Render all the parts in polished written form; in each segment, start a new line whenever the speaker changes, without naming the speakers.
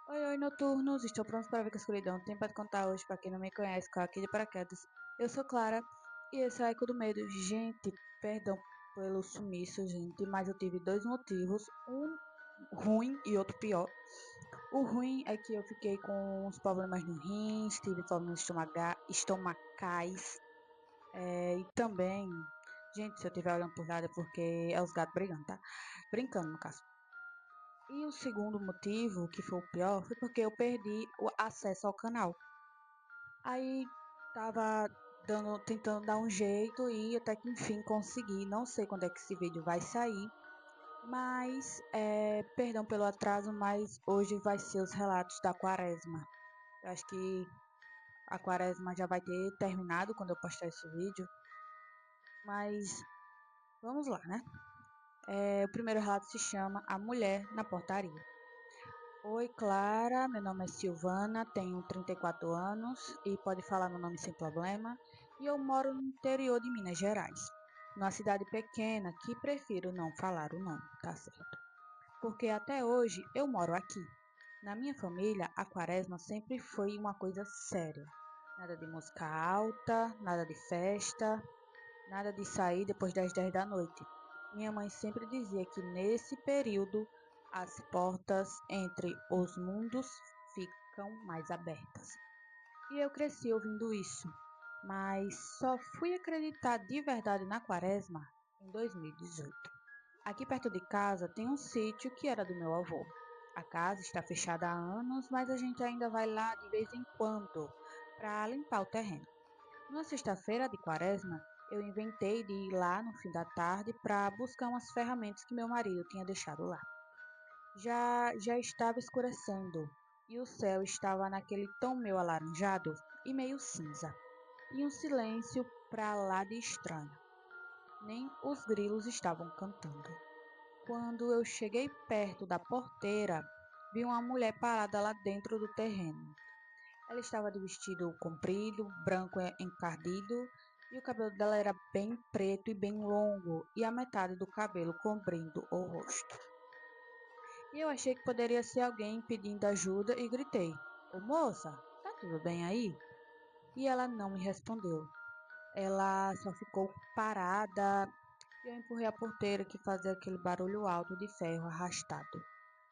Oi, oi, noturnos! Estou pronto para ver que a escuridão tem para contar hoje para quem não me conhece, com aqui de paraquedas. Eu sou Clara e esse é o Eco do Medo. Gente, perdão pelo sumiço, gente, mas eu tive dois motivos, um ruim e outro pior. O ruim é que eu fiquei com uns problemas no rins, tive problemas estomacais, e também, gente, se eu estiver olhando por nada é porque é os gatos brigando, tá? Brincando, no caso. E o segundo motivo, que foi o pior, foi porque eu perdi o acesso ao canal. Aí tava tentando dar um jeito e até que enfim consegui. Não sei quando é que esse vídeo vai sair, mas perdão pelo atraso, mas hoje vai ser os relatos da quaresma. Eu acho que a quaresma já vai ter terminado quando eu postar esse vídeo, mas vamos lá, né? O primeiro relato se chama A Mulher na Portaria. Oi, Clara. Meu nome é Silvana, tenho 34 anos e pode falar meu nome sem problema. E eu moro no interior de Minas Gerais, numa cidade pequena que prefiro não falar o nome, tá certo? Porque até hoje eu moro aqui. Na minha família, a quaresma sempre foi uma coisa séria. Nada de música alta, nada de festa, nada de sair depois das 10 da noite. Minha mãe sempre dizia que nesse período as portas entre os mundos ficam mais abertas. E eu cresci ouvindo isso, mas só fui acreditar de verdade na quaresma em 2018. Aqui perto de casa tem um sítio que era do meu avô. A casa está fechada há anos, mas a gente ainda vai lá de vez em quando para limpar o terreno. Numa sexta-feira de quaresma, eu inventei de ir lá no fim da tarde para buscar umas ferramentas que meu marido tinha deixado lá. Já estava escurecendo e o céu estava naquele tom meio alaranjado e meio cinza, e um silêncio para lá de estranho. Nem os grilos estavam cantando. Quando eu cheguei perto da porteira, vi uma mulher parada lá dentro do terreno. Ela estava de vestido comprido, branco encardido, e o cabelo dela era bem preto e bem longo, e a metade do cabelo cobrindo o rosto. E eu achei que poderia ser alguém pedindo ajuda e gritei: Ô moça, tá tudo bem aí? E ela não me respondeu. Ela só ficou parada e eu empurrei a porteira que fazia aquele barulho alto de ferro arrastado.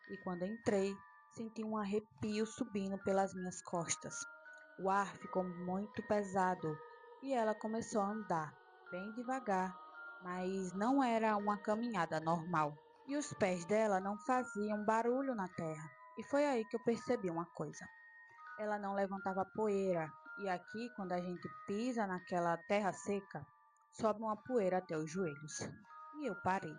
E quando entrei, senti um arrepio subindo pelas minhas costas. O ar ficou muito pesado e ela começou a andar, bem devagar, mas não era uma caminhada normal. E os pés dela não faziam barulho na terra. E foi aí que eu percebi uma coisa. Ela não levantava poeira, e aqui, quando a gente pisa naquela terra seca, sobe uma poeira até os joelhos. E eu parei.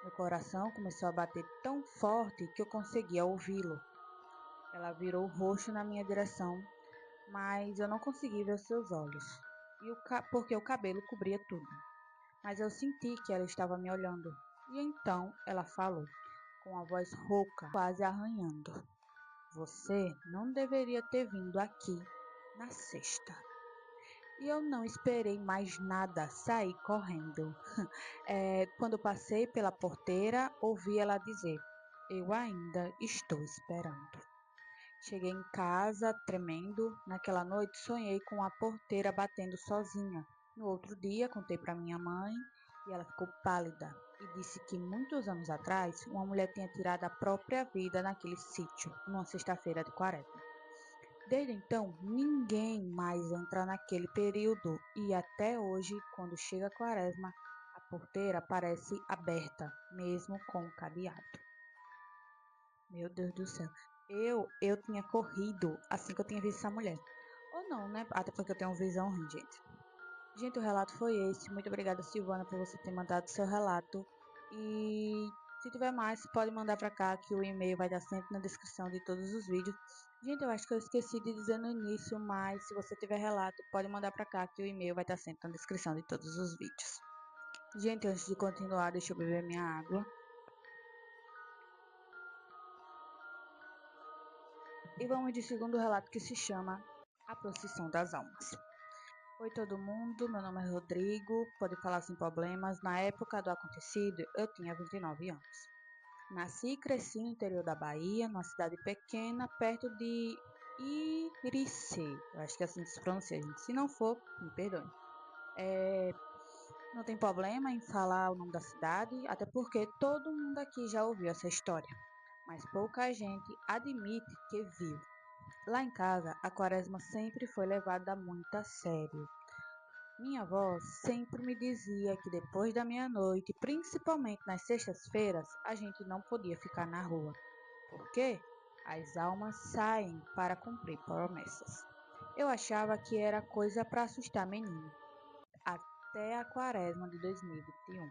Meu coração começou a bater tão forte que eu conseguia ouvi-lo. Ela virou o rosto na minha direção, mas eu não consegui ver os seus olhos, porque o cabelo cobria tudo. Mas eu senti que ela estava me olhando. E então ela falou, com a voz rouca, quase arranhando: Você não deveria ter vindo aqui na sexta. E eu não esperei mais nada, saí correndo. Quando passei pela porteira, ouvi ela dizer: Eu ainda estou esperando. Cheguei em casa tremendo. Naquela noite sonhei com a porteira batendo sozinha. No outro dia contei para minha mãe e ela ficou pálida e disse que muitos anos atrás uma mulher tinha tirado a própria vida naquele sítio, numa sexta-feira de quaresma. Desde então, ninguém mais entra naquele período e até hoje, quando chega a quaresma, a porteira parece aberta, mesmo com o cadeado. Meu Deus do céu. Eu tinha corrido assim que eu tinha visto essa mulher. Ou não, né? Até porque eu tenho visão ruim, gente. Gente, o relato foi esse. Muito obrigada, Silvana, por você ter mandado seu relato. E se tiver mais, pode mandar para cá, que o e-mail vai estar sempre na descrição de todos os vídeos. Gente, eu acho que eu esqueci de dizer no início, mas se você tiver relato, pode mandar para cá, que o e-mail vai estar sempre na descrição de todos os vídeos. Gente, antes de continuar, deixa eu beber minha água. E vamos de segundo relato que se chama A Procissão das Almas. Oi todo mundo, meu nome é Rodrigo, pode falar sem problemas. Na época do acontecido, eu tinha 29 anos. Nasci e cresci no interior da Bahia, numa cidade pequena, perto de Irice. Eu acho que é assim que se pronuncia, gente. Se não for, me perdoe. É, não tem problema em falar o nome da cidade, até porque todo mundo aqui já ouviu essa história. Mas pouca gente admite que viu. Lá em casa, a quaresma sempre foi levada muito a sério. Minha avó sempre me dizia que depois da meia-noite, principalmente nas sextas-feiras, a gente não podia ficar na rua. Por quê? As almas saem para cumprir promessas. Eu achava que era coisa para assustar menino, até a quaresma de 2021.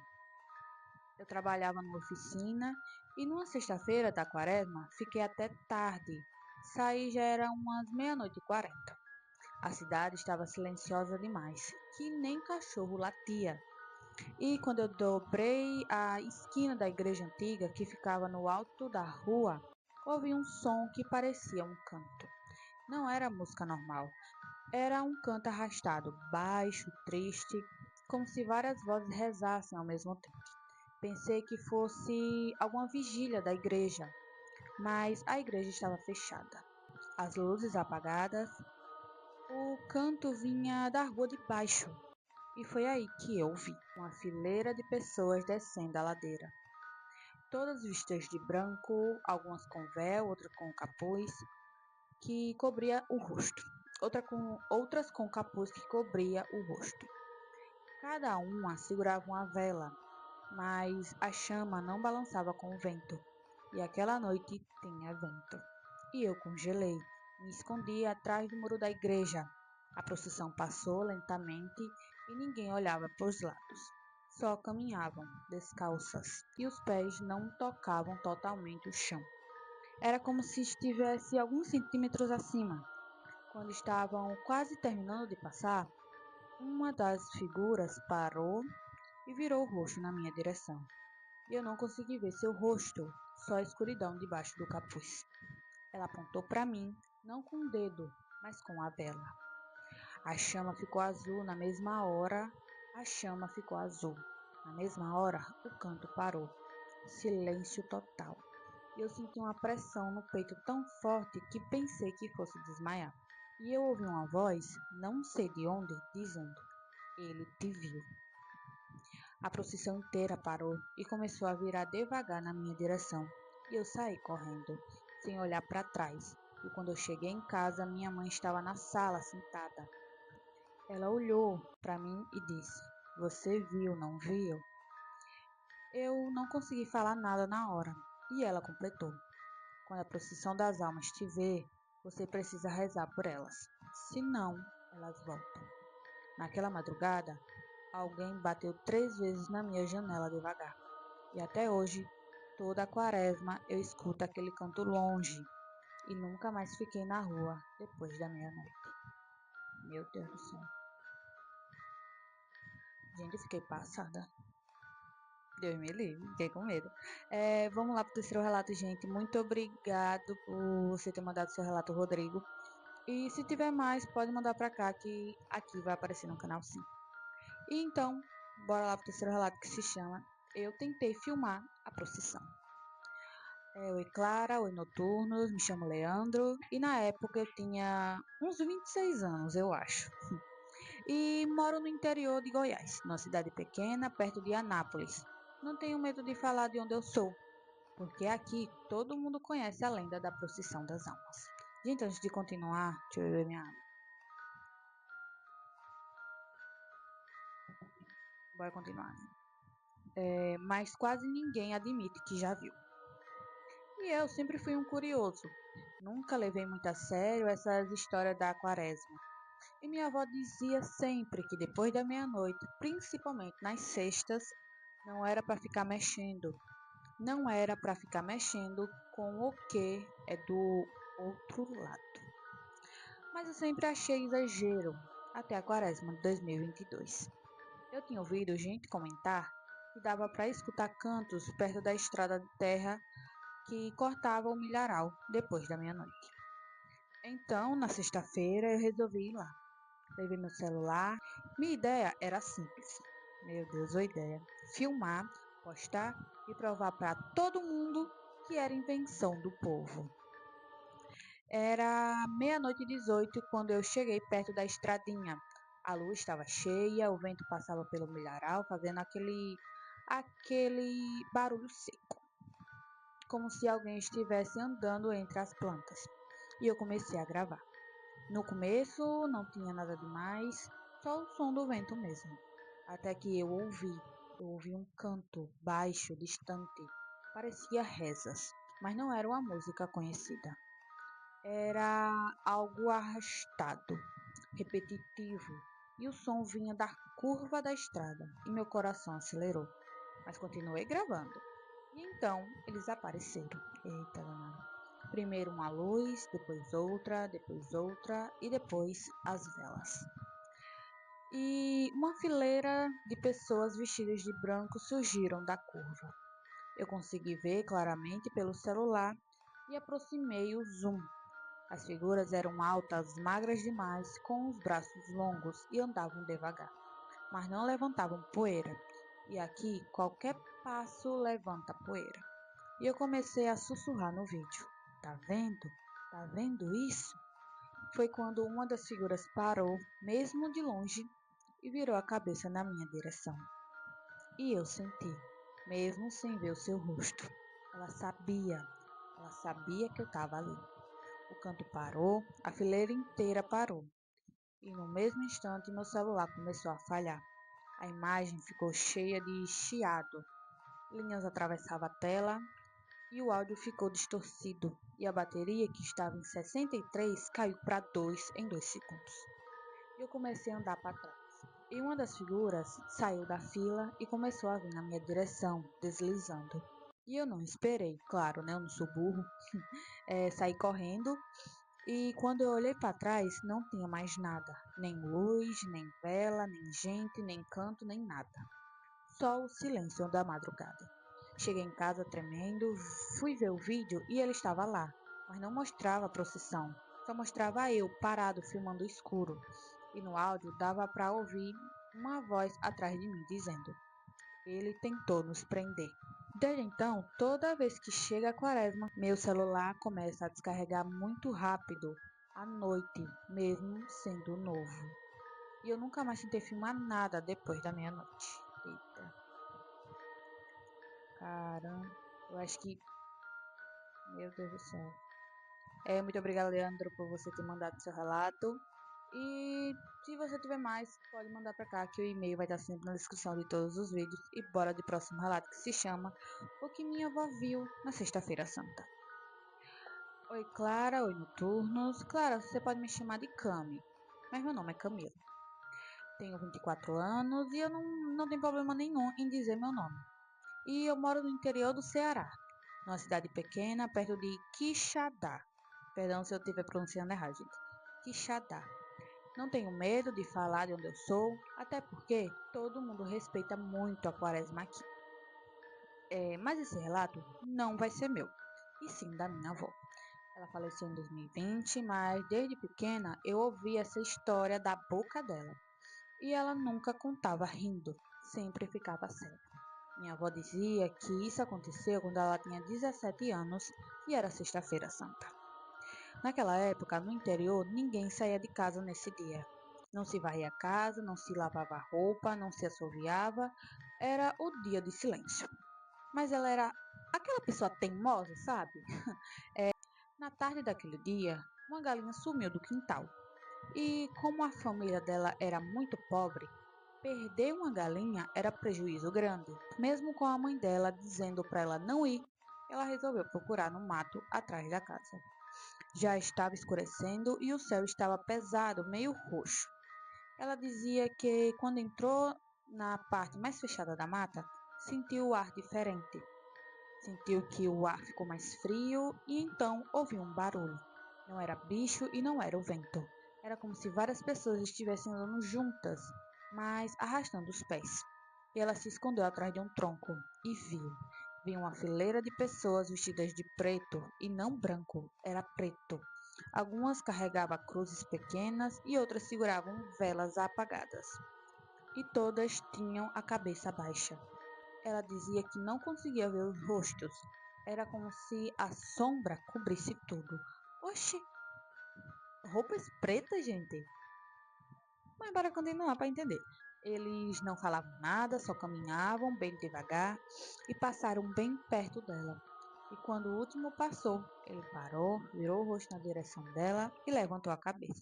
Eu trabalhava numa oficina e numa sexta-feira da quaresma fiquei até tarde. Saí já era umas meia-noite e 40. A cidade estava silenciosa demais, que nem cachorro latia. E quando eu dobrei a esquina da igreja antiga, que ficava no alto da rua, ouvi um som que parecia um canto. Não era música normal, era um canto arrastado, baixo, triste, como se várias vozes rezassem ao mesmo tempo. Pensei que fosse alguma vigília da igreja, mas a igreja estava fechada. As luzes apagadas, o canto vinha da rua de baixo, e foi aí que eu vi uma fileira de pessoas descendo a ladeira. Todas vestidas de branco, algumas com véu, outras com capuz que cobria o rosto, outras com capuz que cobria o rosto. Cada uma segurava uma vela, mas a chama não balançava com o vento, e aquela noite tinha vento. E eu congelei, me escondi atrás do muro da igreja. A procissão passou lentamente e ninguém olhava para os lados. Só caminhavam, descalças, e os pés não tocavam totalmente o chão. Era como se estivesse alguns centímetros acima. Quando estavam quase terminando de passar, uma das figuras parou e virou o rosto na minha direção. E eu não consegui ver seu rosto, só a escuridão debaixo do capuz. Ela apontou para mim, não com o dedo, mas com a vela. A chama ficou azul na mesma hora. A chama ficou azul. Na mesma hora, o canto parou. Silêncio total. E eu senti uma pressão no peito tão forte que pensei que fosse desmaiar. E eu ouvi uma voz, não sei de onde, dizendo: Ele te viu. A procissão inteira parou e começou a virar devagar na minha direção. E eu saí correndo, sem olhar para trás. E quando eu cheguei em casa, minha mãe estava na sala, sentada. Ela olhou para mim e disse: Você viu, não viu? Eu não consegui falar nada na hora. E ela completou: Quando a procissão das almas te vê, você precisa rezar por elas. Senão, elas voltam. Naquela madrugada, alguém bateu 3 vezes na minha janela devagar. E até hoje, toda a quaresma, eu escuto aquele canto longe e nunca mais fiquei na rua depois da meia-noite. Meu Deus do céu. Gente, eu fiquei passada. Deus me livre, fiquei com medo. Vamos lá pro terceiro relato, gente. Muito obrigado por você ter mandado seu relato, Rodrigo. E se tiver mais, pode mandar pra cá, que aqui vai aparecer no canal sim. E então, bora lá pro terceiro relato que se chama Eu Tentei Filmar a Procissão. Oi Clara, oi Noturnos, me chamo Leandro e na época eu tinha uns 26 anos, eu acho. E moro no interior de Goiás, numa cidade pequena, perto de Anápolis. Não tenho medo de falar de onde eu sou, porque aqui todo mundo conhece a lenda da procissão das almas. Gente, antes de continuar, deixa eu beber minha água. Bora continuar, né? Mas quase ninguém admite que já viu. E eu sempre fui um curioso. Nunca levei muito a sério essas histórias da quaresma. E minha avó dizia sempre que depois da meia-noite, principalmente nas sextas, não era para ficar mexendo. Não era para ficar mexendo com o que é do outro lado. Mas eu sempre achei exagero, até a quaresma de 2022. Eu tinha ouvido gente comentar que dava para escutar cantos perto da estrada de terra que cortava o milharal depois da meia-noite. Então, na sexta-feira, eu resolvi ir lá. Levei meu celular. Minha ideia era simples. Meu Deus, a ideia. Filmar, apostar e provar para todo mundo que era invenção do povo. Era 00:18 quando eu cheguei perto da estradinha. A lua estava cheia, o vento passava pelo milharal, fazendo aquele barulho seco, como se alguém estivesse andando entre as plantas. E eu comecei a gravar. No começo não tinha nada demais, só o som do vento mesmo. Até que eu ouvi um canto baixo, distante. Parecia rezas, mas não era uma música conhecida. Era algo arrastado, repetitivo, e o som vinha da curva da estrada, e meu coração acelerou. Mas continuei gravando. E então eles apareceram. Eita, danado. Primeiro uma luz, depois outra e depois as velas. E uma fileira de pessoas vestidas de branco surgiram da curva. Eu consegui ver claramente pelo celular e aproximei o zoom. As figuras eram altas, magras demais, com os braços longos e andavam devagar, mas não levantavam poeira. E aqui qualquer passo levanta poeira. E eu comecei a sussurrar no vídeo. Tá vendo? Tá vendo isso? Foi quando uma das figuras parou, mesmo de longe, e virou a cabeça na minha direção. E eu senti, mesmo sem ver o seu rosto. Ela sabia que eu estava ali. O canto parou, a fileira inteira parou. E no mesmo instante meu celular começou a falhar. A imagem ficou cheia de chiado. Linhas atravessavam a tela e o áudio ficou distorcido. E a bateria, que estava em 63, caiu para 2 em 2 segundos. Eu comecei a andar para trás. E uma das figuras saiu da fila e começou a vir na minha direção, deslizando. E eu não esperei, claro, né? Eu não sou burro. Saí correndo e quando eu olhei para trás, não tinha mais nada. Nem luz, nem vela, nem gente, nem canto, nem nada. Só o silêncio da madrugada. Cheguei em casa tremendo, fui ver o vídeo e ele estava lá, mas não mostrava a procissão. Só mostrava eu parado filmando o escuro. E no áudio dava para ouvir uma voz atrás de mim dizendo: Ele tentou nos prender. Desde então, toda vez que chega a quaresma, meu celular começa a descarregar muito rápido, à noite, mesmo sendo novo. E eu nunca mais tentei filmar nada depois da meia-noite. Eita, caramba, eu acho que, meu Deus do céu. Muito obrigada, Leandro, por você ter mandado seu relato. E se você tiver mais, pode mandar para cá, que o e-mail vai estar sempre na descrição de todos os vídeos. E bora de próximo relato, que se chama O que minha avó viu na Sexta-feira Santa. Oi, Clara. Oi, noturnos. Clara, você pode me chamar de Cami, mas meu nome é Camila. Tenho 24 anos e eu não tenho problema nenhum em dizer meu nome. E eu moro no interior do Ceará, numa cidade pequena, perto de Quixadá. Perdão se eu estiver pronunciando errado, gente. Quixadá. Não tenho medo de falar de onde eu sou, até porque todo mundo respeita muito a quaresma aqui. Mas esse relato não vai ser meu, e sim da minha avó. Ela faleceu em 2020, mas desde pequena eu ouvi essa história da boca dela. E ela nunca contava rindo, sempre ficava séria. Minha avó dizia que isso aconteceu quando ela tinha 17 anos e era Sexta-feira Santa. Naquela época, no interior, ninguém saía de casa nesse dia. Não se varria a casa, não se lavava roupa, não se assoviava. Era o dia de silêncio. Mas ela era aquela pessoa teimosa, sabe? Na tarde daquele dia, uma galinha sumiu do quintal. E como a família dela era muito pobre, perder uma galinha era prejuízo grande. Mesmo com a mãe dela dizendo para ela não ir, ela resolveu procurar no mato atrás da casa. Já estava escurecendo e o céu estava pesado, meio roxo. Ela dizia que quando entrou na parte mais fechada da mata, sentiu o ar diferente. Sentiu que o ar ficou mais frio e então ouviu um barulho. Não era bicho e não era o vento. Era como se várias pessoas estivessem andando juntas, mas arrastando os pés. E ela se escondeu atrás de um tronco e viu. Viu uma fileira de pessoas vestidas de preto e não branco, era preto. Algumas carregavam cruzes pequenas e outras seguravam velas apagadas. E todas tinham a cabeça baixa. Ela dizia que não conseguia ver os rostos. Era como se a sombra cobrisse tudo. Oxi, roupas pretas, gente? Mas para continuar para entender. Eles não falavam nada, só caminhavam bem devagar e passaram bem perto dela. E quando o último passou, ele parou, virou o rosto na direção dela e levantou a cabeça.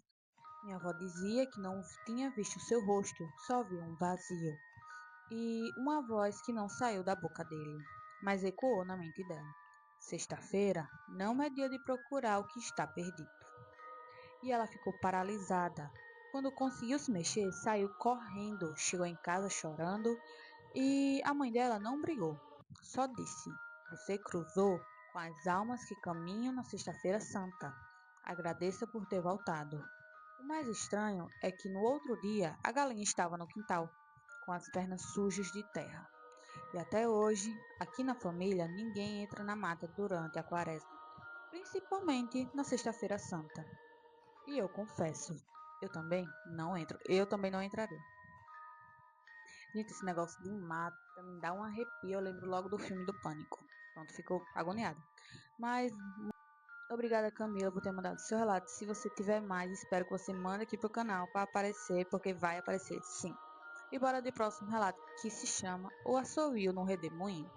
Minha avó dizia que não tinha visto seu rosto, só via um vazio. E uma voz que não saiu da boca dele, mas ecoou na mente dela. Sexta-feira não é dia de procurar o que está perdido. E ela ficou paralisada. Quando conseguiu se mexer, saiu correndo, chegou em casa chorando e a mãe dela não brigou, só disse: Você cruzou com as almas que caminham na Sexta-feira Santa. Agradeça por ter voltado. O mais estranho é que no outro dia a galinha estava no quintal, com as pernas sujas de terra. E até hoje, aqui na família, ninguém entra na mata durante a quaresma, principalmente na Sexta-feira Santa. E eu confesso, eu também não entro. Eu também não entraria. Gente, esse negócio de mata me dá um arrepio. Eu lembro logo do filme do Pânico. Pronto, ficou agoniada. Mas, obrigada, Camila, por ter mandado seu relato. Se você tiver mais, espero que você mande aqui pro canal para aparecer, porque vai aparecer, sim. E bora de próximo relato, que se chama O Assovio no Redemoinho.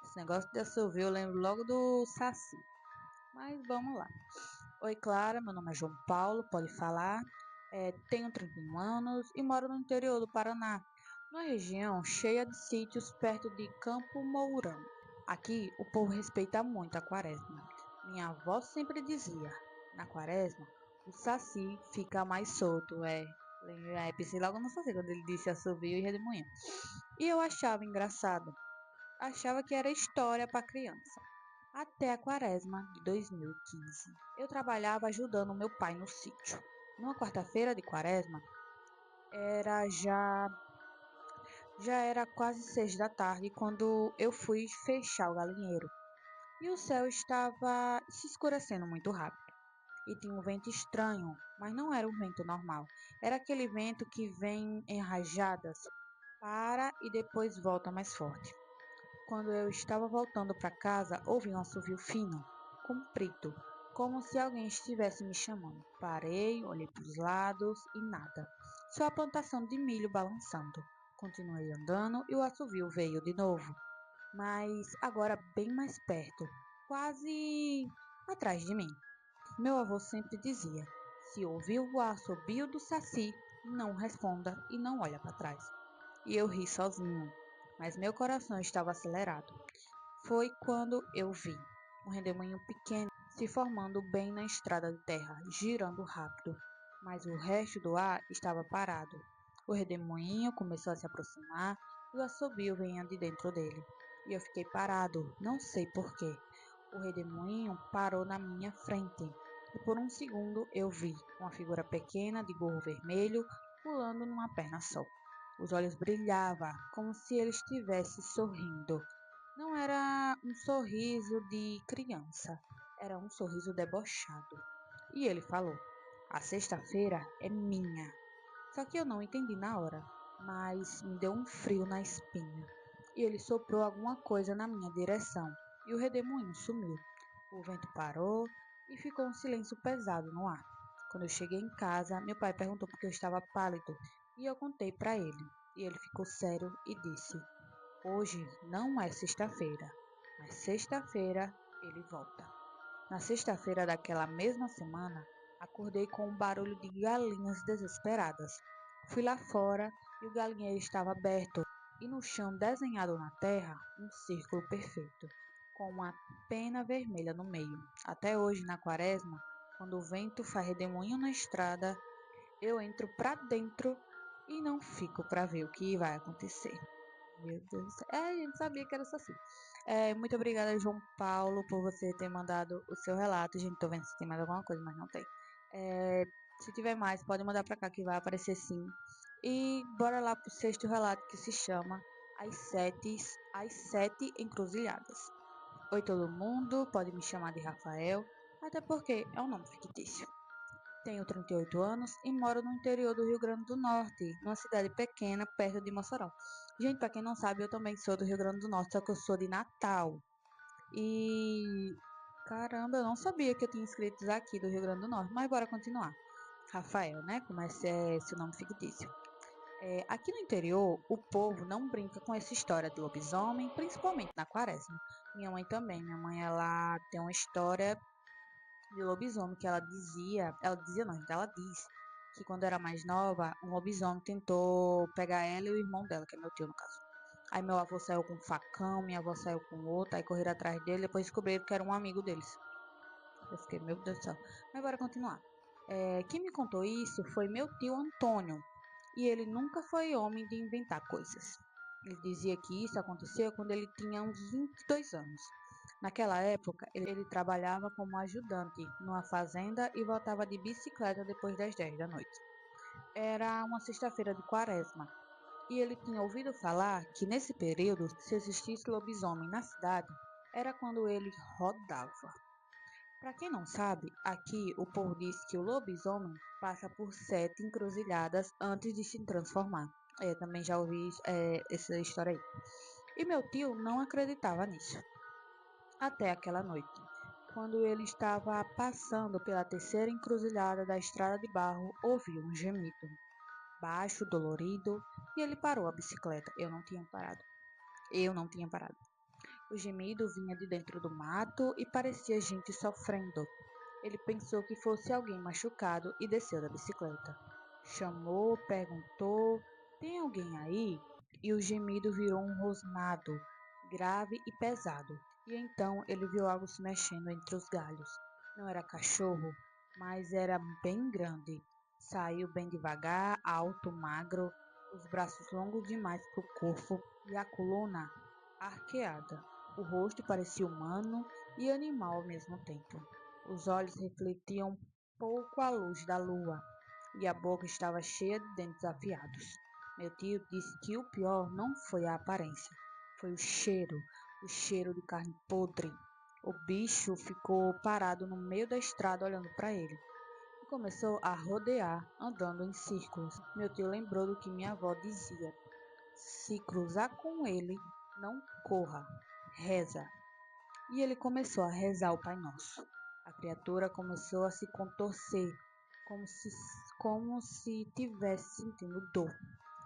Esse negócio de assovio eu lembro logo do Saci. Mas vamos lá. Oi, Clara, meu nome é João Paulo, pode falar. Tenho 31 anos e moro no interior do Paraná, numa região cheia de sítios perto de Campo Mourão. Aqui o povo respeita muito a quaresma. Minha avó sempre dizia, na quaresma, o saci fica mais solto, pensei logo no saci quando ele disse assovio e redemoinho. E eu achava engraçado, achava que era história para criança. Até a quaresma de 2015. Eu trabalhava ajudando meu pai no sítio. Numa quarta-feira de quaresma, era já já era quase 6 da tarde quando eu fui fechar o galinheiro. E o céu estava se escurecendo muito rápido. E tinha um vento estranho, mas não era um vento normal. Era aquele vento que vem em rajadas, para e depois volta mais forte. Quando eu estava voltando para casa, ouvi um assovio fino, comprido, como se alguém estivesse me chamando. Parei, olhei para os lados e nada. Só a plantação de milho balançando. Continuei andando e o assovio veio de novo, mas agora bem mais perto, quase atrás de mim. Meu avô sempre dizia: se ouviu o assobio do saci, não responda e não olha para trás. E eu ri sozinho, mas meu coração estava acelerado. Foi quando eu vi um redemoinho pequeno se formando bem na estrada de terra, girando rápido, mas o resto do ar estava parado. O redemoinho começou a se aproximar e o assobio vinha de dentro dele. E eu fiquei parado, não sei porquê. O redemoinho parou na minha frente e por um segundo eu vi uma figura pequena de gorro vermelho pulando numa perna só. Os olhos brilhavam, como se ele estivesse sorrindo. Não era um sorriso de criança, era um sorriso debochado. E ele falou: A sexta-feira é minha. Só que eu não entendi na hora, mas me deu um frio na espinha. E ele soprou alguma coisa na minha direção, e o redemoinho sumiu. O vento parou e ficou um silêncio pesado no ar. Quando eu cheguei em casa, meu pai perguntou por que eu estava pálido, e eu contei para ele. E ele ficou sério e disse: Hoje não é sexta-feira, mas sexta-feira ele volta. Na sexta-feira daquela mesma semana, acordei com um barulho de galinhas desesperadas. Fui lá fora e o galinheiro estava aberto, e no chão desenhado na terra um círculo perfeito, com uma pena vermelha no meio. Até hoje, na quaresma, quando o vento faz redemoinho na estrada, eu entro para dentro e não fico para ver o que vai acontecer. Meu Deus do céu. A gente sabia que era só assim. Muito obrigada, João Paulo, por você ter mandado o seu relato. Gente, tô vendo se tem mais alguma coisa, mas não tem. É, se tiver mais, pode mandar pra cá que vai aparecer sim. E bora lá pro sexto relato que se chama As Sete Encruzilhadas. Oi, todo mundo. Pode me chamar de Rafael, até porque é um nome fictício. Tenho 38 anos e moro no interior do Rio Grande do Norte, numa cidade pequena perto de Mossoró. Gente, para quem não sabe, eu também sou do Rio Grande do Norte, só que eu sou de Natal. E caramba, eu não sabia que eu tinha inscritos aqui do Rio Grande do Norte, mas bora continuar. Rafael, né? Como é esse nome fictício. Aqui no interior, o povo não brinca com essa história de lobisomem, principalmente na quaresma. Minha mãe também. Minha mãe, ela tem uma história de lobisomem que ela dizia não, gente, ela diz que quando era mais nova, um lobisomem tentou pegar ela e o irmão dela, que é meu tio no caso. Aí meu avô saiu com um facão, minha avó saiu com outro, aí correram atrás dele, depois descobriram que era um amigo deles. Eu fiquei, meu Deus do céu. Mas bora continuar. Quem me contou isso foi meu tio Antônio, e ele nunca foi homem de inventar coisas. Ele dizia que isso aconteceu quando ele tinha uns 22 anos. Naquela época, ele trabalhava como ajudante numa fazenda e voltava de bicicleta depois das 10 da noite. Era uma sexta-feira de quaresma, e ele tinha ouvido falar que nesse período, se existisse lobisomem na cidade, era quando ele rodava. Para quem não sabe, aqui o povo diz que o lobisomem passa por 7 encruzilhadas antes de se transformar. Também já ouvi essa história aí. E meu tio não acreditava nisso. Até aquela noite, quando ele estava passando pela terceira encruzilhada da estrada de barro, ouviu um gemido, baixo, dolorido, e ele parou a bicicleta. Eu não tinha parado. Eu não tinha parado. O gemido vinha de dentro do mato e parecia gente sofrendo. Ele pensou que fosse alguém machucado e desceu da bicicleta. Chamou, perguntou: Tem alguém aí? E o gemido virou um rosnado, grave e pesado. E então ele viu algo se mexendo entre os galhos. Não era cachorro, mas era bem grande. Saiu bem devagar, alto, magro, os braços longos demais para o corpo e a coluna arqueada. O rosto parecia humano e animal ao mesmo tempo. Os olhos refletiam pouco a luz da lua e a boca estava cheia de dentes afiados. Meu tio disse que o pior não foi a aparência, foi o cheiro de carne podre. O bicho ficou parado no meio da estrada olhando para ele e começou a rodear, andando em círculos. Meu tio lembrou do que minha avó dizia: se cruzar com ele, não corra, reza. E ele começou a rezar o Pai Nosso. A criatura começou a se contorcer, como se, como se tivesse sentindo dor,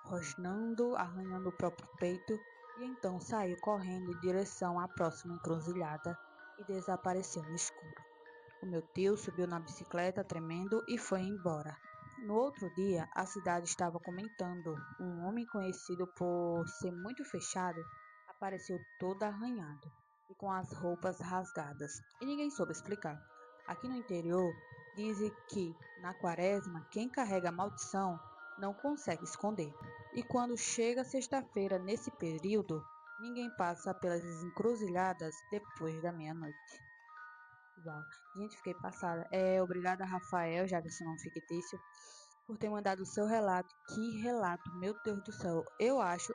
rosnando, arranhando o próprio peito, e então saiu correndo em direção à próxima encruzilhada e desapareceu no escuro. O meu tio subiu na bicicleta tremendo e foi embora. No outro dia, a cidade estava comentando. Um homem conhecido por ser muito fechado apareceu todo arranhado e com as roupas rasgadas. E ninguém soube explicar. Aqui no interior, dizem que na quaresma, quem carrega a maldição não consegue esconder. E quando chega sexta-feira, nesse período, ninguém passa pelas encruzilhadas depois da meia-noite. Uau. Gente, fiquei passada. Obrigada, Rafael, já que esse nome fictício, por ter mandado o seu relato. Que relato, meu Deus do céu. Eu acho,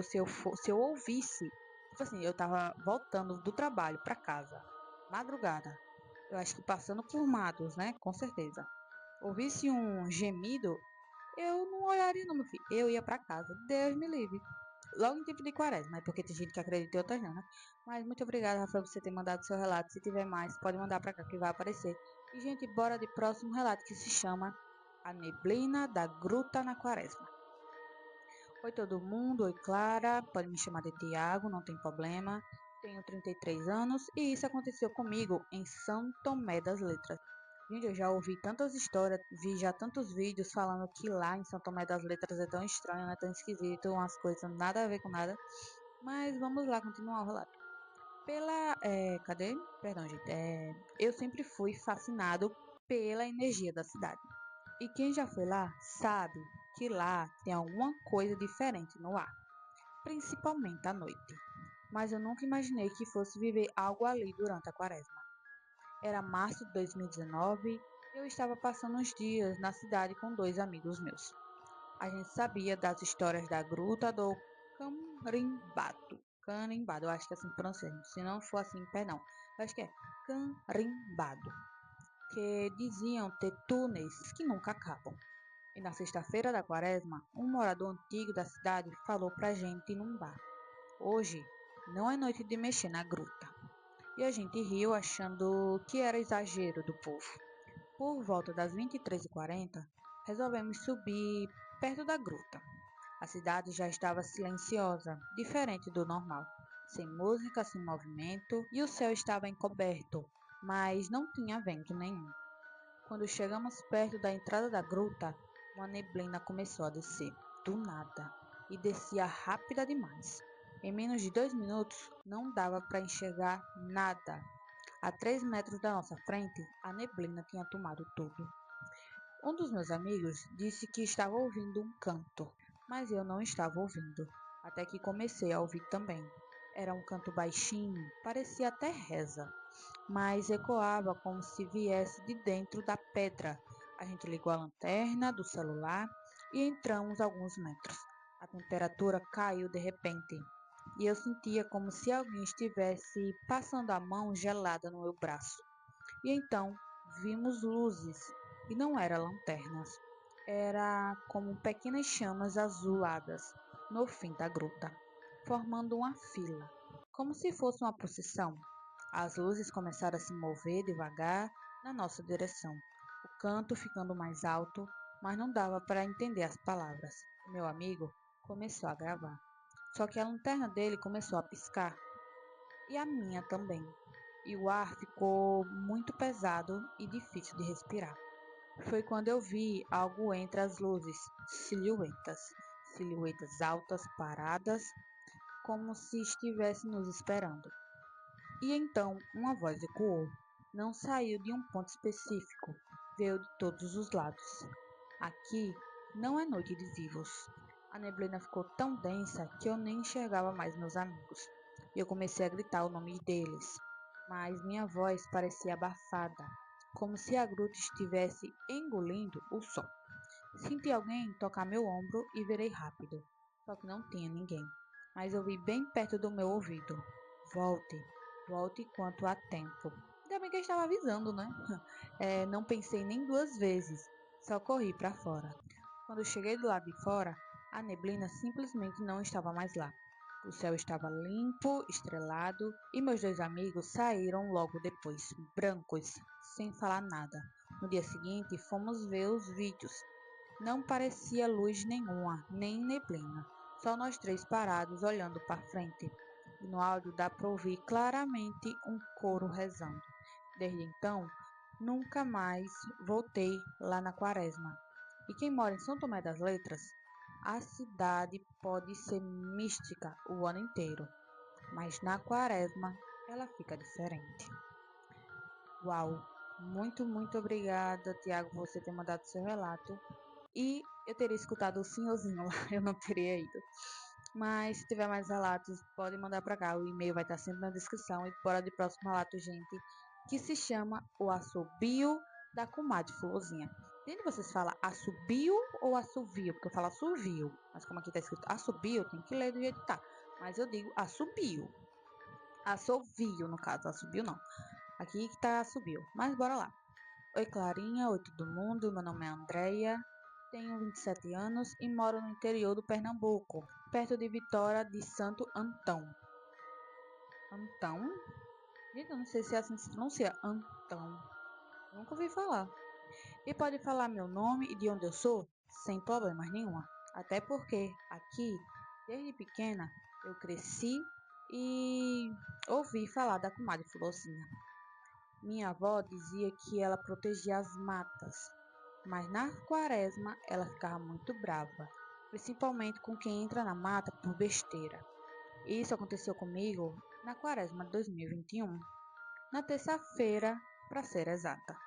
se eu ouvisse, tipo assim, eu tava voltando do trabalho pra casa, madrugada. Eu acho que passando por matos, né? Com certeza. Ouvisse um gemido, eu não olharia não, meu filho. Eu ia pra casa. Deus me livre. Logo em tempo de quaresma, né? Porque tem gente que acredita e outras não, né? Mas muito obrigada, Rafael, por você ter mandado seu relato. Se tiver mais, pode mandar pra cá que vai aparecer. E, gente, bora de próximo relato que se chama A Neblina da Gruta na Quaresma. Oi, todo mundo. Oi, Clara. Pode me chamar de Tiago, não tem problema. Tenho 33 anos e isso aconteceu comigo em São Tomé das Letras. Gente, eu já ouvi tantas histórias, vi já tantos vídeos falando que lá em São Tomé das Letras é tão estranho, né? Tão esquisito, umas coisas nada a ver com nada. Mas vamos lá, continuar o relato. Cadê? Perdão, gente. Eu sempre fui fascinado pela energia da cidade. E quem já foi lá sabe que lá tem alguma coisa diferente no ar, principalmente à noite. Mas eu nunca imaginei que fosse viver algo ali durante a quaresma. Era março de 2019 e eu estava passando uns dias na cidade com dois amigos meus. A gente sabia das histórias da gruta do Carimbado. Carimbado, eu acho que é assim que pronuncia. Se não for assim, perdão. Eu acho que é Carimbado. que diziam ter túneis que nunca acabam. E na sexta-feira da quaresma, um morador antigo da cidade falou pra gente num bar: Hoje não é noite de mexer na gruta. E a gente riu achando que era exagero do povo. Por volta das 23h40, resolvemos subir perto da gruta. A cidade já estava silenciosa, diferente do normal, sem música, sem movimento, e o céu estava encoberto, mas não tinha vento nenhum. Quando chegamos perto da entrada da gruta, uma neblina começou a descer, do nada, e descia rápida demais. Em menos de 2 minutos, não dava para enxergar nada. A 3 metros da nossa frente, a neblina tinha tomado tudo. Um dos meus amigos disse que estava ouvindo um canto, mas eu não estava ouvindo, até que comecei a ouvir também. Era um canto baixinho, parecia até reza, mas ecoava como se viesse de dentro da pedra. A gente ligou a lanterna do celular e entramos alguns metros. A temperatura caiu de repente e eu sentia como se alguém estivesse passando a mão gelada no meu braço. E então vimos luzes, e não eram lanternas, era como pequenas chamas azuladas no fim da gruta, formando uma fila, como se fosse uma procissão. As luzes começaram a se mover devagar na nossa direção, o canto ficando mais alto, mas não dava para entender as palavras. Meu amigo começou a gravar, só que a lanterna dele começou a piscar, e a minha também. E o ar ficou muito pesado e difícil de respirar. Foi quando eu vi algo entre as luzes, silhuetas, silhuetas altas, paradas, como se estivesse nos esperando. E então uma voz ecoou. Não saiu de um ponto específico, veio de todos os lados. Aqui não é noite de vivos. A neblina ficou tão densa que eu nem enxergava mais meus amigos. E eu comecei a gritar o nome deles, mas minha voz parecia abafada, como se a gruta estivesse engolindo o som. Senti alguém tocar meu ombro e virei rápido, só que não tinha ninguém. Mas eu vi bem perto do meu ouvido: Volte, volte enquanto há tempo. Ainda bem que eu estava avisando, né? Não pensei nem duas vezes, só corri para fora. Quando cheguei do lado de fora, a neblina simplesmente não estava mais lá. O céu estava limpo, estrelado, e meus dois amigos saíram logo depois, brancos, sem falar nada. No dia seguinte, fomos ver os vídeos. Não parecia luz nenhuma, nem neblina. Só nós três parados olhando para frente. E no áudio dá para ouvir claramente um coro rezando. Desde então, nunca mais voltei lá na Quaresma. E quem mora em São Tomé das Letras, a cidade pode ser mística o ano inteiro, mas na Quaresma ela fica diferente. Uau! Muito, muito obrigada, Tiago, por você ter mandado seu relato. E eu teria escutado o senhorzinho lá, eu não teria ido. Mas se tiver mais relatos, pode mandar para cá. O e-mail vai estar sempre na descrição. E bora de próximo relato, gente, que se chama O Assobio da Comadre Florzinha. Entende? Vocês falam assobio ou assovio? Porque eu falo assovio. Mas como aqui tá escrito assobio, tem que ler do jeito que tá. Mas eu digo assobio. Assovio, no caso. Assobio não. Aqui que tá assobio. Mas bora lá. Oi, Clarinha. Oi, todo mundo. Meu nome é Andreia. Tenho 27 anos e moro no interior do Pernambuco, perto de Vitória de Santo Antão. Antão? Gente, eu não sei se é assim que se pronuncia. Antão. Nunca ouvi falar. E pode falar meu nome e de onde eu sou? Sem problemas nenhuma. Até porque aqui, desde pequena, eu cresci e ouvi falar da comadre Florzinha. Minha avó dizia que ela protegia as matas, mas na quaresma ela ficava muito brava, principalmente com quem entra na mata por besteira. Isso aconteceu comigo na quaresma de 2021, na terça-feira, para ser exata.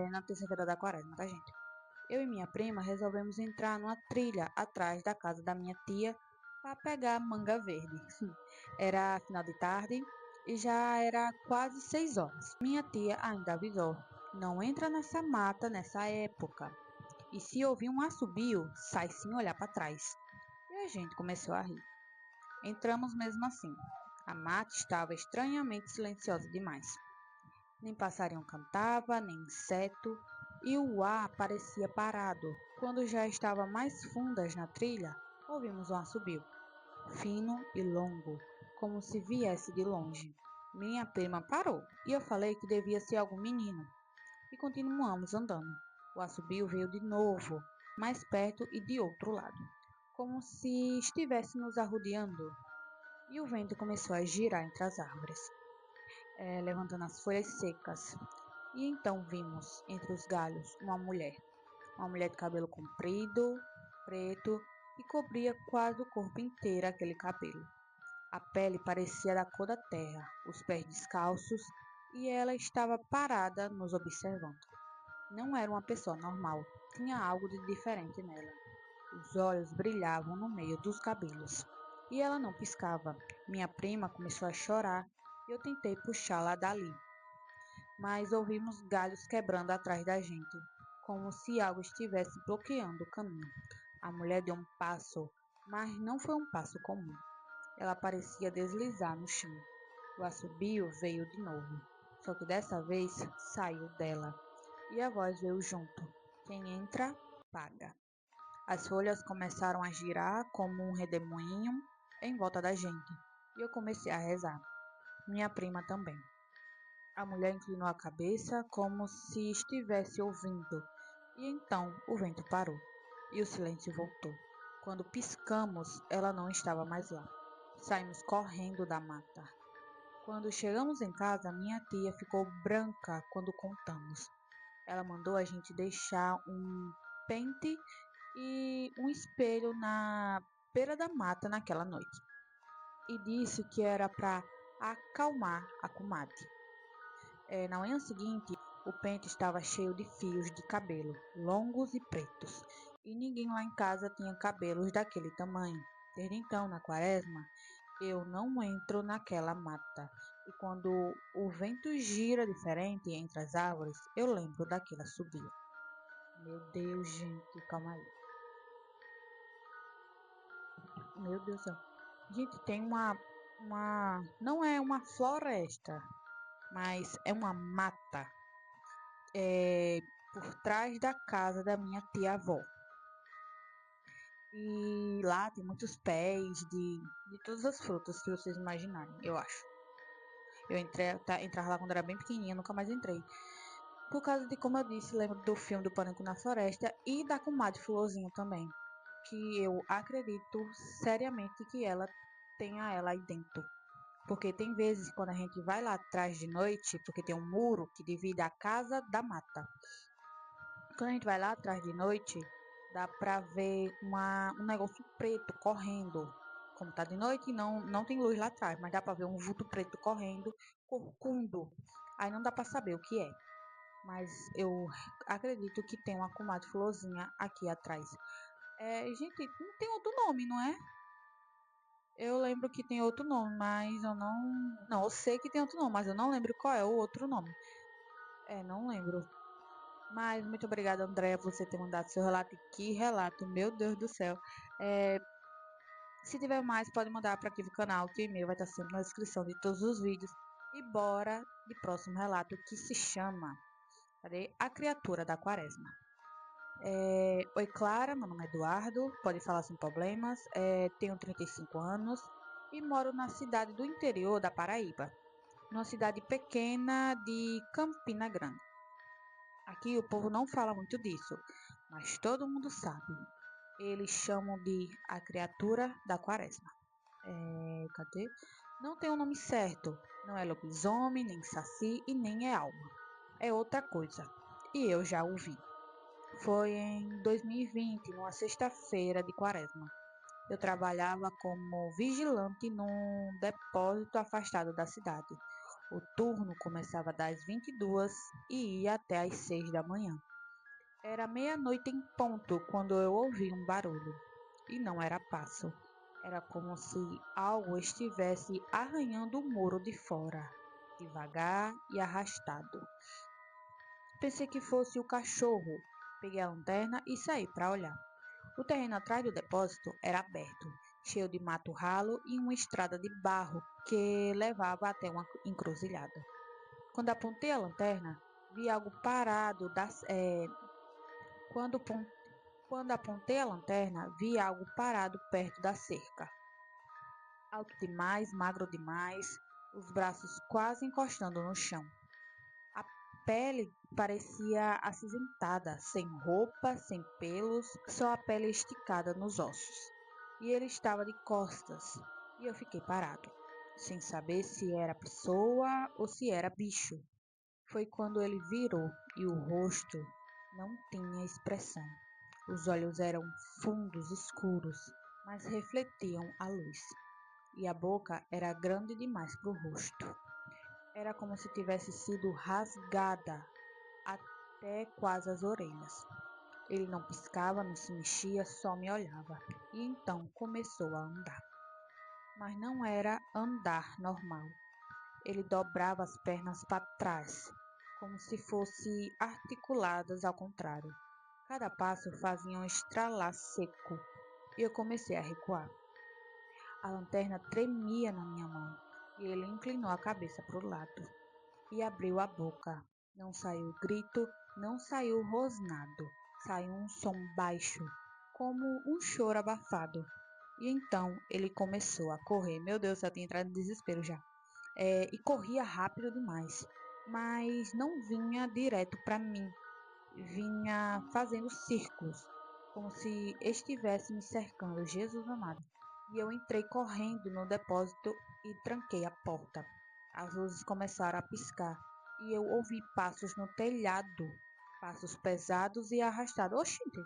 Na terça-feira da quaresma, tá, gente? Eu e minha prima resolvemos entrar numa trilha atrás da casa da minha tia para pegar manga verde. Era final de tarde e já era quase 6 horas. Minha tia ainda avisou: não entra nessa mata nessa época. E se ouvir um assobio, sai sem olhar para trás. E a gente começou a rir. Entramos mesmo assim. A mata estava estranhamente silenciosa demais. Nem passarinho cantava, nem inseto, e o ar parecia parado. Quando já estava mais fundas na trilha, ouvimos um assobio, fino e longo, como se viesse de longe. Minha prima parou, e eu falei que devia ser algum menino, e continuamos andando. O assobio veio de novo, mais perto e de outro lado, como se estivesse nos arrodeando, e o vento começou a girar entre as árvores, levantando as folhas secas. E então vimos, entre os galhos, uma mulher de cabelo comprido, preto, e cobria quase o corpo inteiro aquele cabelo. A pele parecia da cor da terra, os pés descalços, e ela estava parada nos observando. Não era uma pessoa normal, tinha algo de diferente nela. Os olhos brilhavam no meio dos cabelos. E ela não piscava. Minha prima começou a chorar e eu tentei puxá-la dali, mas ouvimos galhos quebrando atrás da gente, como se algo estivesse bloqueando o caminho. A mulher deu um passo, mas não foi um passo comum. Ela parecia deslizar no chão. O assobio veio de novo, só que dessa vez saiu dela. E a voz veio junto. Quem entra, paga. As folhas começaram a girar como um redemoinho em volta da gente. E eu comecei a rezar. Minha prima também. A mulher inclinou a cabeça como se estivesse ouvindo. E então o vento parou. E o silêncio voltou. Quando piscamos, ela não estava mais lá. Saímos correndo da mata. Quando chegamos em casa, minha tia ficou branca quando contamos. Ela mandou a gente deixar um pente e um espelho na beira da mata naquela noite. E disse que era para acalmar a comadre. Na manhã seguinte, o pente estava cheio de fios de cabelo, longos e pretos, e ninguém lá em casa tinha cabelos daquele tamanho. Desde então, na quaresma, eu não entro naquela mata, e quando o vento gira diferente entre as árvores, eu lembro daquela subida. Meu Deus, gente, calma aí. Meu Deus do céu. Gente, tem não é uma floresta, mas é uma mata, é, por trás da casa da minha tia-avó. E lá tem muitos pés de todas as frutas que vocês imaginarem, eu acho. Eu entrava lá quando era bem pequenininha, nunca mais entrei. Por causa de, como eu disse, lembro do filme do Pânico na Floresta e da comadre Florzinho também. Que eu acredito seriamente que ela tenha ela aí dentro. Porque tem vezes quando a gente vai lá atrás de noite, porque tem um muro que divide a casa da mata. Quando a gente vai lá atrás de noite, dá pra ver um negócio preto correndo. Como tá de noite, não tem luz lá atrás, mas dá pra ver um vulto preto correndo, corcunda. Aí não dá pra saber o que é. Mas eu acredito que tem uma comadre florzinha aqui atrás. Gente, não tem outro nome, não é? Eu lembro que tem outro nome, mas eu não. Não, eu sei que tem outro nome, mas eu não lembro qual é o outro nome. Não lembro. Mas muito obrigada, Andréa, por você ter mandado seu relato. Que relato, meu Deus do céu. É, se tiver mais, pode mandar para aqui no canal, que o e-mail vai estar sempre na descrição de todos os vídeos. E bora de próximo relato que se chama, cadê? A Criatura da Quaresma. Oi, Clara, meu nome é Eduardo, pode falar sem problemas. Tenho 35 anos e moro na cidade do interior da Paraíba, numa cidade pequena de Campina Grande. Aqui o povo não fala muito disso, mas todo mundo sabe. Eles chamam de a criatura da quaresma. Cadê? Não tem o um nome certo. Não é lobisomem, nem saci e nem é alma. É outra coisa. E eu já ouvi. Foi em 2020, numa sexta-feira de quaresma. Eu trabalhava como vigilante num depósito afastado da cidade. O turno começava das 22 e ia até às 6 da manhã. Era meia-noite em ponto quando eu ouvi um barulho. E não era passo. Era como se algo estivesse arranhando o muro de fora, devagar e arrastado. Pensei que fosse o cachorro. Peguei a lanterna e saí para olhar. O terreno atrás do depósito era aberto, cheio de mato ralo e uma estrada de barro que levava até uma encruzilhada. Quando apontei a lanterna, vi algo parado quando, quando apontei a lanterna, vi algo parado perto da cerca. Alto demais, magro demais, os braços quase encostando no chão. A pele parecia acinzentada, sem roupa, sem pelos, só a pele esticada nos ossos. E ele estava de costas, e eu fiquei parado, sem saber se era pessoa ou se era bicho. Foi quando ele virou e o rosto não tinha expressão. Os olhos eram fundos, escuros, mas refletiam a luz. E a boca era grande demais para o rosto. Era como se tivesse sido rasgada até quase as orelhas. Ele não piscava, não se mexia, só me olhava. E então começou a andar. Mas não era andar normal. Ele dobrava as pernas para trás, como se fossem articuladas ao contrário. Cada passo fazia um estralar seco, e eu comecei a recuar. A lanterna tremia na minha mão, e ele inclinou a cabeça para o lado e abriu a boca. Não saiu grito, não saiu rosnado, saiu um som baixo, como um choro abafado. E então ele começou a correr. Meu Deus, eu tinha entrado em desespero já. E corria rápido demais, mas não vinha direto para mim, vinha fazendo círculos, como se estivesse me cercando. Jesus amado. E eu entrei correndo no depósito e tranquei a porta. As luzes começaram a piscar e eu ouvi passos no telhado, passos pesados e arrastados. Oxente!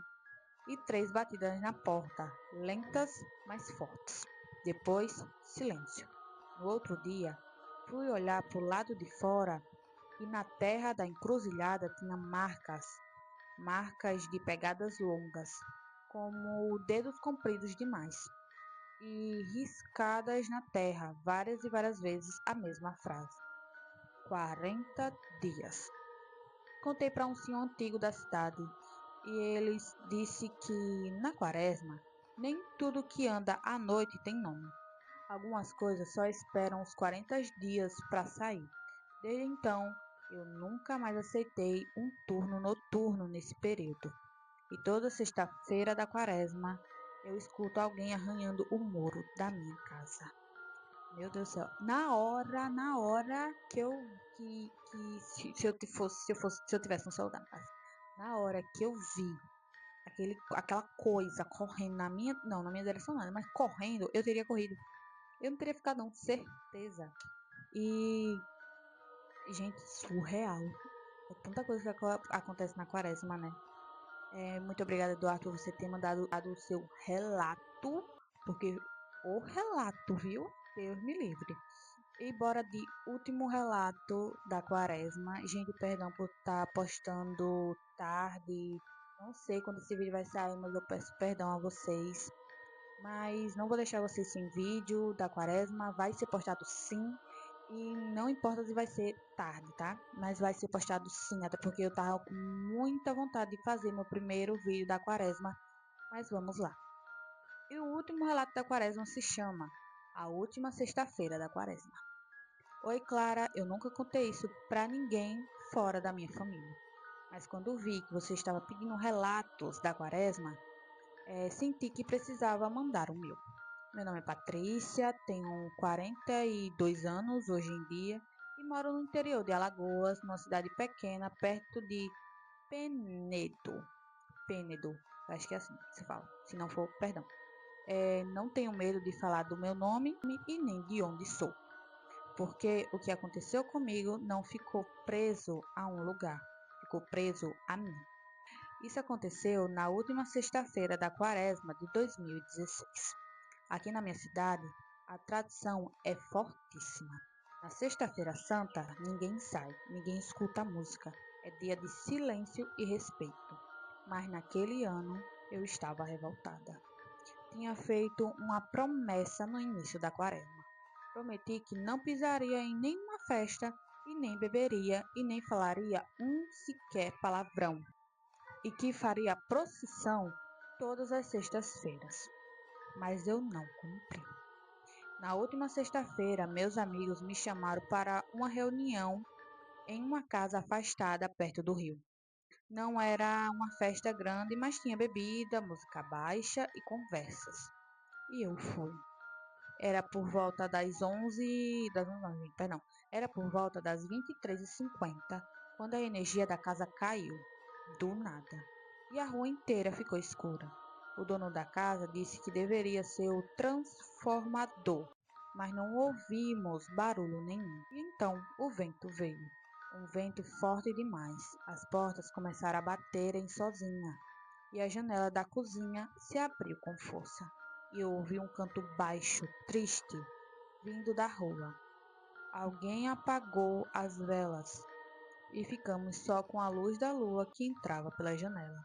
E três batidas na porta, lentas, mas fortes. Depois, silêncio. No outro dia, fui olhar para o lado de fora e na terra da encruzilhada tinha marcas, marcas de pegadas longas, como dedos compridos demais, e riscadas na terra várias e várias vezes a mesma frase: 40 dias. Contei para um senhor antigo da cidade e ele disse que na quaresma nem tudo que anda à noite tem nome. Algumas coisas só esperam os 40 dias para sair. Desde então, eu nunca mais aceitei um turno noturno nesse período. E toda sexta-feira da quaresma, eu escuto alguém arranhando o muro da minha casa. Meu Deus do céu. Na hora que se eu tivesse no celular, no caso, na hora que eu vi aquela coisa correndo não, na minha direção nada, mas correndo, eu teria corrido. Eu não teria ficado não, certeza. E, gente, surreal. É tanta coisa que acontece na quaresma, né? Muito obrigada, Eduardo, por você ter mandado o seu relato, porque o relato, viu? Deus me livre. E bora de último relato da quaresma. Gente, perdão por estar postando tarde. Não sei quando esse vídeo vai sair, mas eu peço perdão a vocês. Mas não vou deixar vocês sem vídeo da quaresma. Vai ser postado sim. E não importa se vai ser tarde, tá? Mas vai ser postado sim, até porque eu tava com muita vontade de fazer meu primeiro vídeo da quaresma. Mas vamos lá. E o último relato da quaresma se chama A Última Sexta-feira da Quaresma. Oi, Clara, eu nunca contei isso pra ninguém fora da minha família. Mas quando vi que você estava pedindo relatos da quaresma, senti que precisava mandar o meu. Meu nome é Patrícia, tenho 42 anos hoje em dia e moro no interior de Alagoas, numa cidade pequena, perto de Penedo. Penedo, acho que é assim que se fala. Se não for, perdão. Não tenho medo de falar do meu nome e nem de onde sou, porque o que aconteceu comigo não ficou preso a um lugar, ficou preso a mim. Isso aconteceu na última sexta-feira da quaresma de 2016. Aqui na minha cidade, a tradição é fortíssima. Na Sexta-feira Santa, ninguém sai, ninguém escuta música. É dia de silêncio e respeito. Mas naquele ano, eu estava revoltada. Tinha feito uma promessa no início da quaresma. Prometi que não pisaria em nenhuma festa e nem beberia e nem falaria um sequer palavrão e que faria procissão todas as sextas-feiras. Mas eu não cumpri. Na última sexta-feira, meus amigos me chamaram para uma reunião em uma casa afastada perto do rio. Não era uma festa grande, mas tinha bebida, música baixa e conversas. E eu fui. Era por volta das 11, perdão, era por volta das 23h50, quando a energia da casa caiu, do nada, e a rua inteira ficou escura. O dono da casa disse que deveria ser o transformador, mas não ouvimos barulho nenhum. E então o vento veio, um vento forte demais. As portas começaram a baterem sozinha, e a janela da cozinha se abriu com força. E eu ouvi um canto baixo, triste, vindo da rua. Alguém apagou as velas e ficamos só com a luz da lua que entrava pela janela.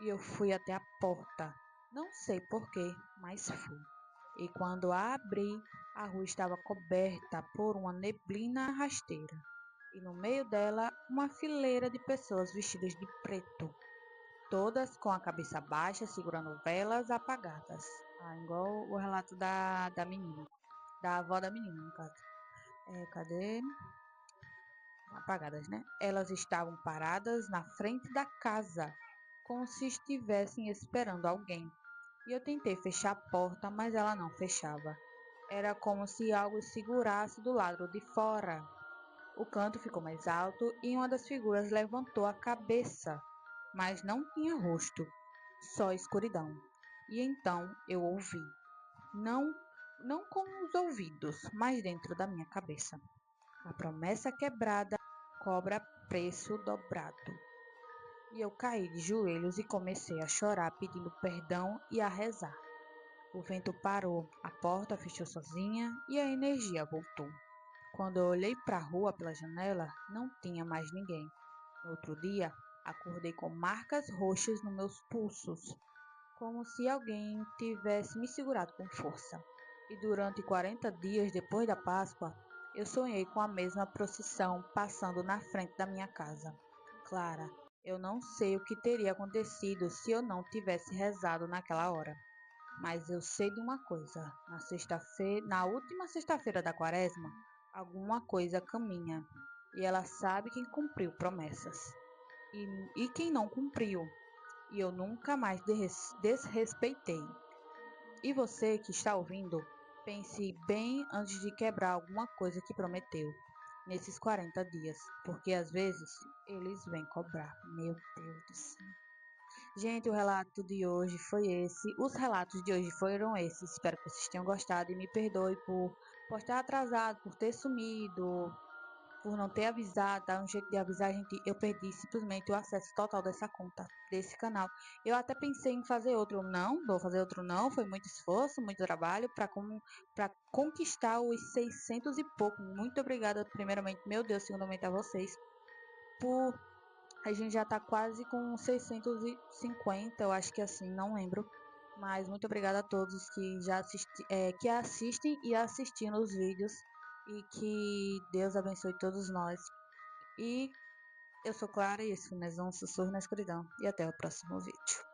E eu fui até a porta. Não sei porquê, mas fui. E quando a abri, a rua estava coberta por uma neblina rasteira. E no meio dela, uma fileira de pessoas vestidas de preto, todas com a cabeça baixa, segurando velas apagadas. Ah, igual o relato da menina, da avó da menina, no caso. Cadê? Apagadas, né? Elas estavam paradas na frente da casa, como se estivessem esperando alguém. E eu tentei fechar a porta, mas ela não fechava. Era como se algo segurasse do lado de fora. O canto ficou mais alto e uma das figuras levantou a cabeça, mas não tinha rosto, só escuridão. E então eu ouvi, não, não com os ouvidos, mas dentro da minha cabeça. A promessa quebrada cobra preço dobrado. E eu caí de joelhos e comecei a chorar, pedindo perdão e a rezar. O vento parou, a porta fechou sozinha e a energia voltou. Quando eu olhei para a rua pela janela, não tinha mais ninguém. No outro dia, acordei com marcas roxas nos meus pulsos, como se alguém tivesse me segurado com força. E durante 40 dias depois da Páscoa, eu sonhei com a mesma procissão passando na frente da minha casa. Clara, eu não sei o que teria acontecido se eu não tivesse rezado naquela hora. Mas eu sei de uma coisa, na última sexta-feira da quaresma, alguma coisa caminha, e ela sabe quem cumpriu promessas e quem não cumpriu, e eu nunca mais desrespeitei. E você que está ouvindo, pense bem antes de quebrar alguma coisa que prometeu nesses 40 dias, porque às vezes eles vêm cobrar. Meu Deus do céu. Gente, o relato de hoje foi esse. Os relatos de hoje foram esses. Espero que vocês tenham gostado e me perdoe por estar atrasado, por ter sumido, por não ter avisado, dar um jeito de avisar, gente. Eu perdi simplesmente o acesso total dessa conta, desse canal. Eu até pensei em fazer outro, não, vou fazer outro não. Foi muito esforço, muito trabalho para conquistar os 600 e pouco. Muito obrigada, primeiramente, meu Deus, segundamente a vocês, por a gente já tá quase com 650, eu acho que assim, não lembro. Mas muito obrigada a todos que que assistem e assistindo os vídeos. E que Deus abençoe todos nós. E eu sou Clara e esse foi mais um Sussurro na Escuridão. E até o próximo vídeo.